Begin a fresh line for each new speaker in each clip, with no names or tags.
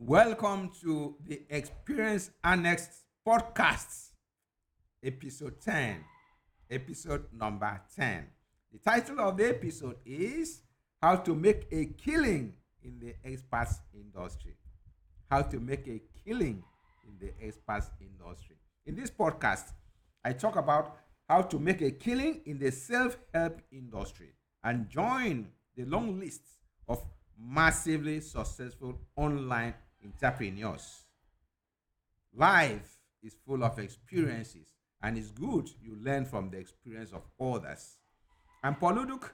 Welcome to the Experience Annex Podcast, episode 10, episode number 10. The title of the episode is How to Make a Killing in the Experts Industry. How to make a killing in the experts industry. In this podcast, I talk about how to make a killing in the self-help industry and join the long list of massively successful online entrepreneurs. Life is full of experiences, and it's good you learn from the experience of others. I'm Paul Uduk,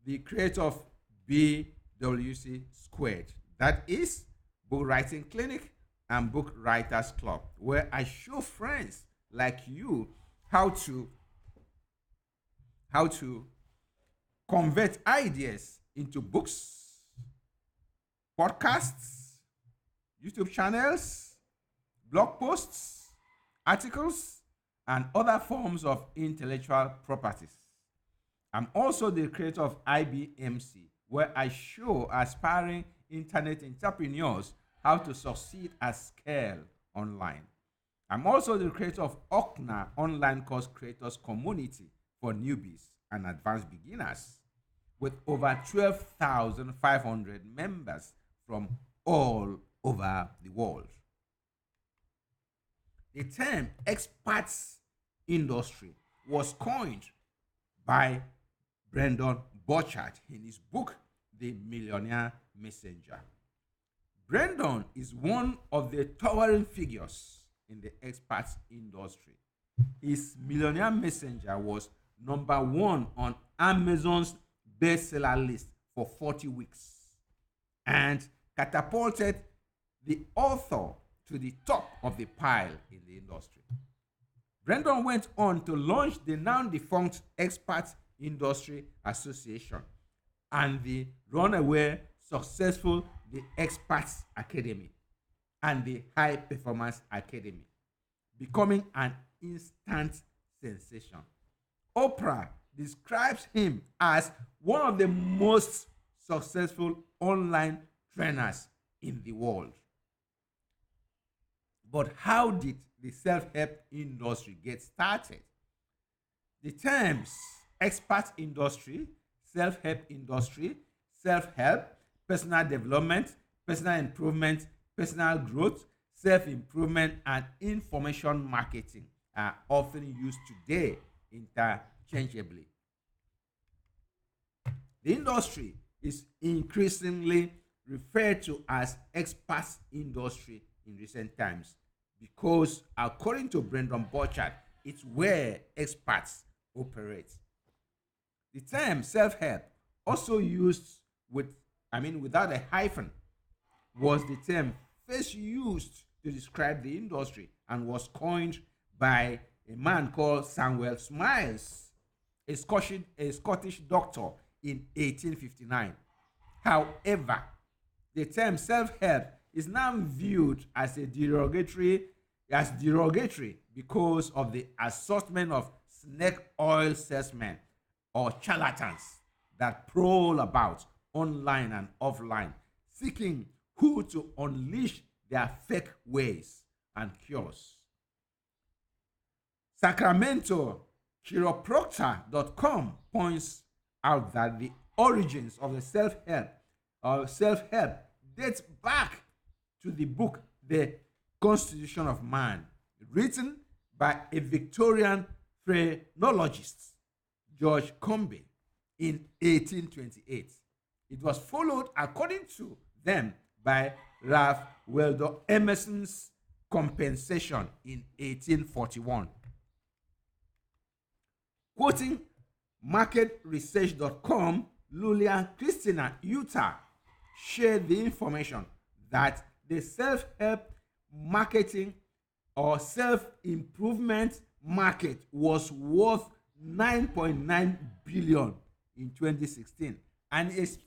the creator of BWC Squared. That is Book Writing Clinic and Book Writers Club, where I show friends like you how to convert ideas into books, podcasts, YouTube channels, blog posts, articles, and other forms of intellectual properties. I'm also the creator of IBMC, where I show aspiring internet entrepreneurs how to succeed at scale online. I'm also the creator of Okna online course creators community for newbies and advanced beginners with over 12,500 members from all over the world. The term experts industry was coined by Brendan Burchard in his book, The Millionaire Messenger. Brendan is one of the towering figures in the experts industry. His Millionaire Messenger was number one on Amazon's bestseller list for 40 weeks and catapulted the author to the top of the pile in the industry. Brendan went on to launch the now defunct Experts Industry Association and the runaway successful The Experts Academy and the High Performance Academy, becoming an instant sensation. Oprah describes him as one of the most successful online trainers in the world. But how did the self-help industry get started? The terms expert industry, self-help, personal development, personal improvement, personal growth, self-improvement, and information marketing are often used today interchangeably. The industry is increasingly referred to as experts industry in recent times because, according to Brendan Burchard, it's where experts operate. The term self-help, also used without a hyphen, was the term first used to describe the industry and was coined by a man called Samuel Smiles, a Scottish doctor in 1859. However, the term self-help is now viewed as derogatory because of the assortment of snake oil salesmen or charlatans that prowl about online and offline, seeking who to unleash their fake ways and cures. Sacramento chiropractor.com points out that the origins of the self-help dates back to the book The Constitution of Man, written by a Victorian phrenologist, George Combe, in 1828. It was followed, according to them, by Ralph Waldo Emerson's Compensation in 1841. Quoting marketresearch.com, Lulia Christina Utah shared the information that the self-help marketing or self-improvement market was worth 9.9 billion in 2016 and is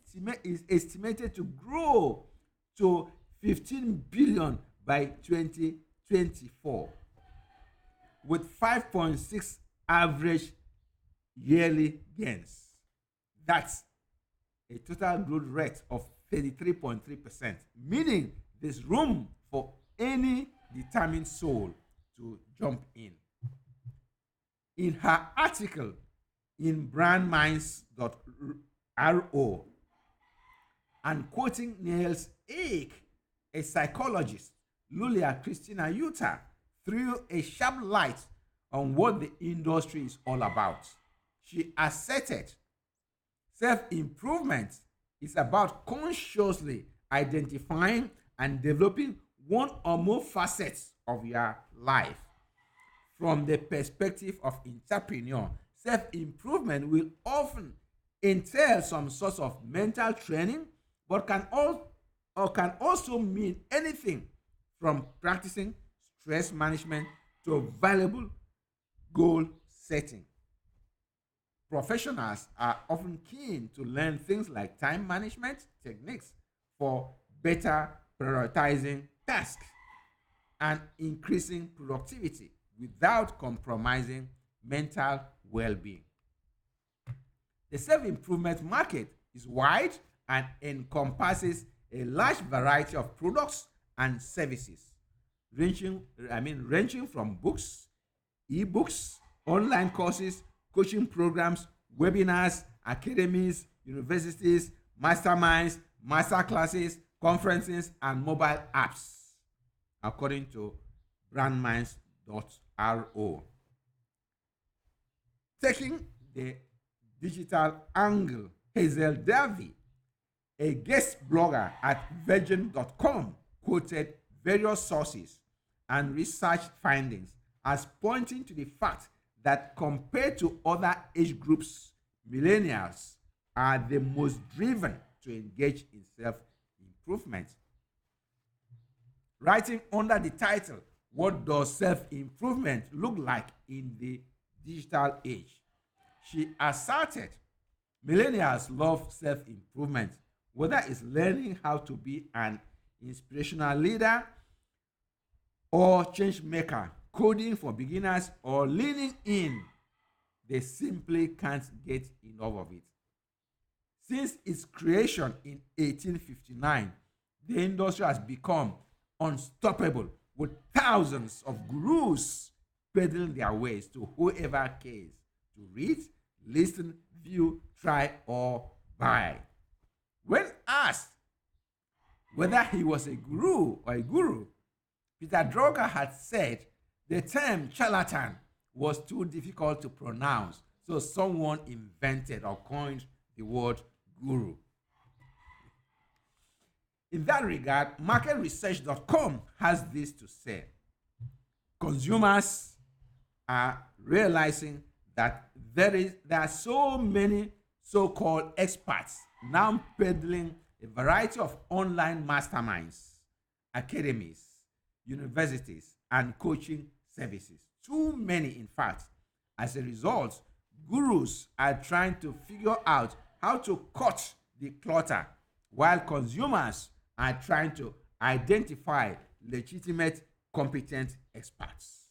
estimated to grow to 15 billion by 2024 with 5.6 average yearly gains. That's a total growth rate of 33.3%, meaning there's room for any determined soul to jump in. In her article in brandminds.ro, and quoting Niels Ake, a psychologist, Lulia Christina Utah threw a sharp light on what the industry is all about. She asserted self improvement is about consciously identifying and developing one or more facets of your life. From the perspective of entrepreneur, self improvement will often entail some sort of mental training, but can also mean anything from practicing stress management to valuable goal setting. Professionals are often keen to learn things like time management techniques for better prioritizing tasks and increasing productivity without compromising mental well being. The self improvement market is wide and encompasses a large variety of products and services, ranging from books, ebooks, online courses, coaching programs, webinars, academies, universities, masterminds, master classes, conferences, and mobile apps, according to brandminds.ro. Taking the digital angle, Hazel Davy, a guest blogger at virgin.com, quoted various sources and research findings as pointing to the fact that compared to other age groups, millennials are the most driven to engage in self improvement. Writing under the title, "What Does Self Improvement Look Like in the Digital Age?" she asserted millennials love self improvement, whether it's learning how to be an inspirational leader or change maker, coding for beginners, or leaning in. They simply can't get enough of it. Since its creation in 1859, the industry has become unstoppable, with thousands of gurus peddling their ways to whoever cares to read, listen, view, try, or buy. When asked whether he was a guru, Peter Drucker had said the term charlatan was too difficult to pronounce, so someone invented or coined the word guru. In that regard, marketresearch.com has this to say: consumers are realizing that there are so many so-called experts now peddling a variety of online masterminds, academies, universities, and coaching services. Too many, in fact. As a result, gurus are trying to figure out how to cut the clutter, while consumers are trying to identify legitimate, competent experts.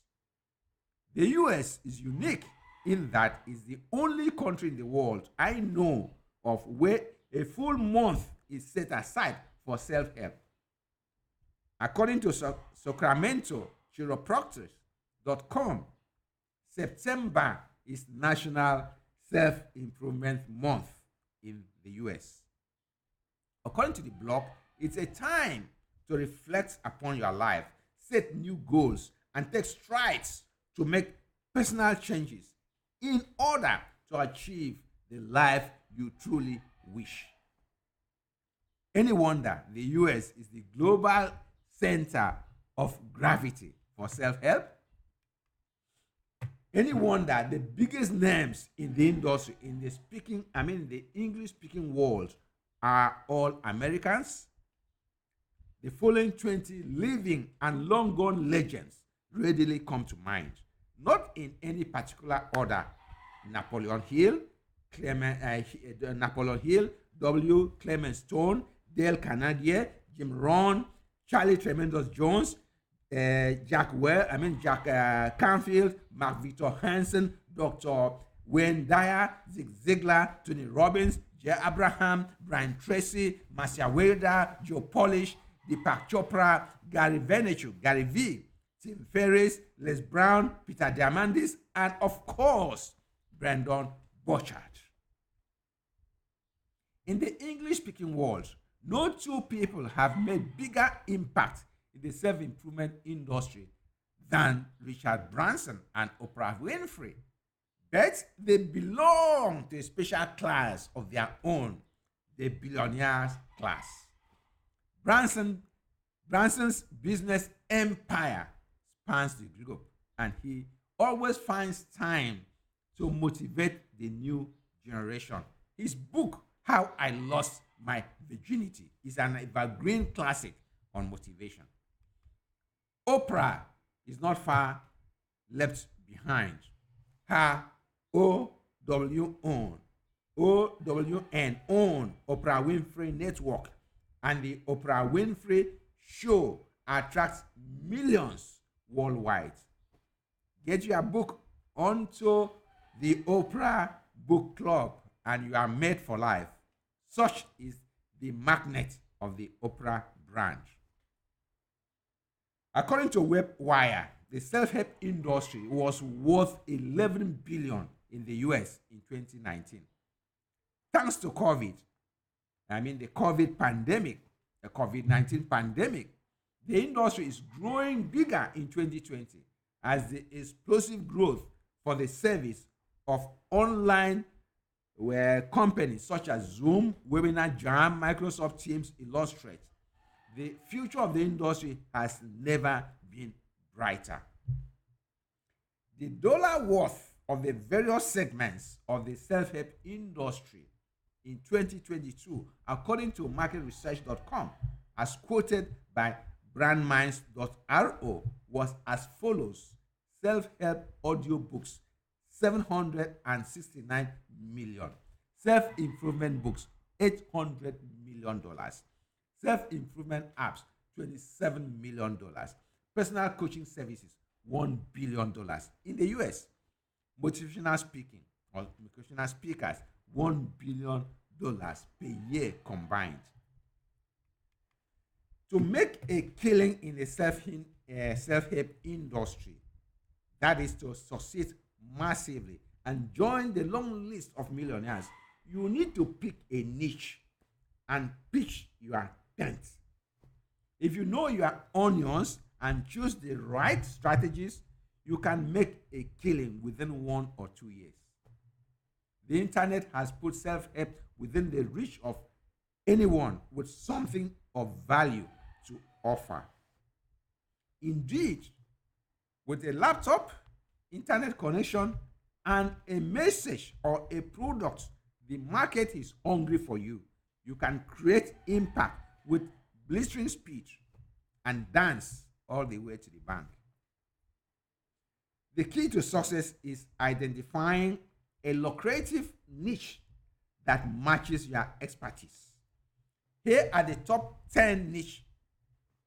The US is unique in that it's the only country in the world I know of where a full month is set aside for self-help. According to Sacramento Chiropractors.com, September is National Self-Improvement Month in the US. According to the blog, it's a time to reflect upon your life, set new goals, and take strides to make personal changes in order to achieve the life you truly wish. Any wonder the US is the global center of gravity for self-help? Any wonder the biggest names in the industry, in the English-speaking world, are all Americans? The following 20 living and long-gone legends readily come to mind, not in any particular order: Napoleon Hill, W. Clement Stone, Dale Carnegie, Jim Rohn, Charlie Tremendous Jones, Jack Canfield, Mark Victor Hansen, Dr. Wayne Dyer, Zig Ziglar, Tony Robbins, J. Abraham, Brian Tracy, Marcia Wilder, Joe Polish, Deepak Chopra, Gary Vaynerchuk, Gary V, Tim Ferriss, Les Brown, Peter Diamandis, and of course, Brandon Burchard. In the English-speaking world, no two people have made bigger impact in the self-improvement industry than Richard Branson and Oprah Winfrey. But they belong to a special class of their own, the billionaires class. Branson, Branson's business empire spans the globe, and he always finds time to motivate the new generation. His book, How I Lost My Virginity, is an evergreen classic on motivation. Oprah is not far left behind. Her OWN own Oprah Winfrey Network and the Oprah Winfrey Show attracts millions worldwide. Get your book onto the Oprah Book Club and you are made for life. Such is the magnet of the Oprah brand. According to WebWire, the self-help industry was worth 11 billion in the US in 2019. Thanks to the COVID pandemic, the COVID-19 pandemic, the industry is growing bigger in 2020 as the explosive growth for the service of online where companies such as Zoom, Webinar Jam, Microsoft Teams illustrate. The future of the industry has never been brighter. The dollar worth of the various segments of the self-help industry in 2022, according to marketresearch.com, as quoted by brandminds.ro, was as follows: self-help audiobooks, 769 million; self-improvement books, $800 million; self-improvement apps, $27 million; personal coaching services, $1 billion in the US; motivational speaking or motivational speakers, $1 billion per year combined. To make a killing in the self-help industry, that is to succeed massively and join the long list of millionaires, you need to pick a niche and pitch your tent. If you know your onions and choose the right strategies, you can make a killing within 1 or 2 years. The internet has put self-help within the reach of anyone with something of value to offer. Indeed, with a laptop, internet connection, and a message or a product, the market is hungry for you. You can create impact with blistering speed and dance all the way to the bank. The key to success is identifying a lucrative niche that matches your expertise. Here are the top 10 niche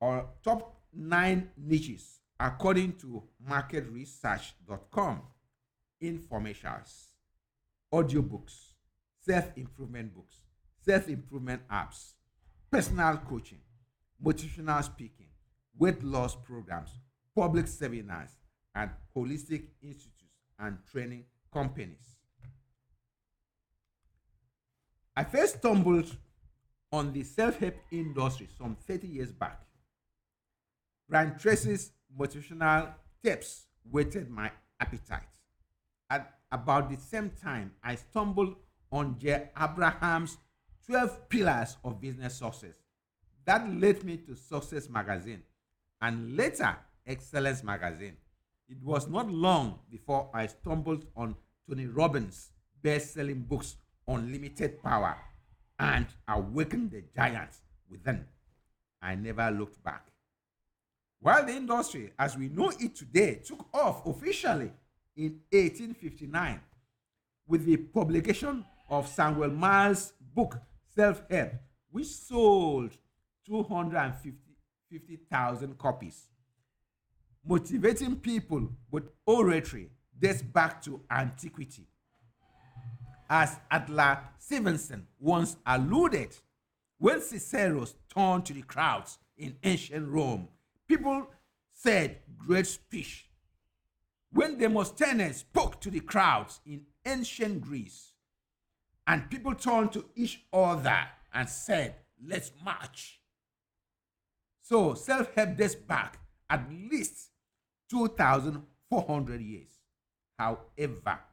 or top 9 niches according to marketresearch.com. Infomercials, audiobooks, self-improvement books, self-improvement apps, personal coaching, motivational speaking, weight loss programs, public seminars, and holistic institutes and training companies. I first stumbled on the self-help industry some 30 years back. Brian Tracy's motivational tips whetted my appetite. At about the same time, I stumbled on Jay Abraham's 12 Pillars of Business Success. That led me to Success Magazine and later Excellence Magazine. It was not long before I stumbled on Tony Robbins' best-selling books, Unlimited Power and Awaken the Giants Within. I never looked back. While the industry, as we know it today, took off officially in 1859 with the publication of Samuel Miles' book, Self-Help, which sold 250,000 copies. Motivating people with oratory dates back to antiquity. As Adler Stevenson once alluded, When Cicero turned to the crowds in ancient Rome, people said, "Great speech." When Demosthenes spoke to the crowds in ancient Greece, and people turned to each other and said, "Let's march." So self help dates back at least 2,400 years. However,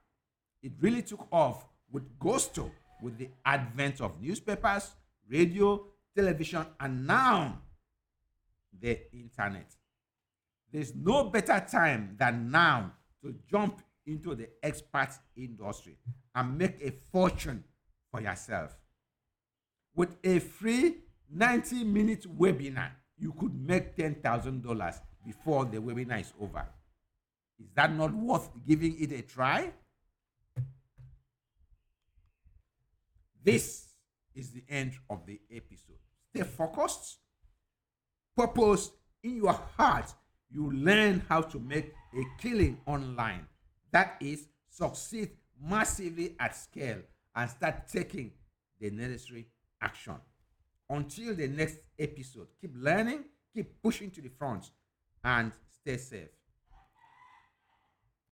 it really took off with gusto with the advent of newspapers, radio, television, and now the internet. There's no better time than now to jump into the expert industry and make a fortune for yourself. With a free 90-minute webinar, you could make $10,000 before the webinar is over. Is that not worth giving it a try? This is the end of the episode. Stay focused, purpose in your heart. You learn how to make a killing online. That is, succeed massively at scale and start taking the necessary action. Until the next episode, keep learning, keep pushing to the front, and stay safe.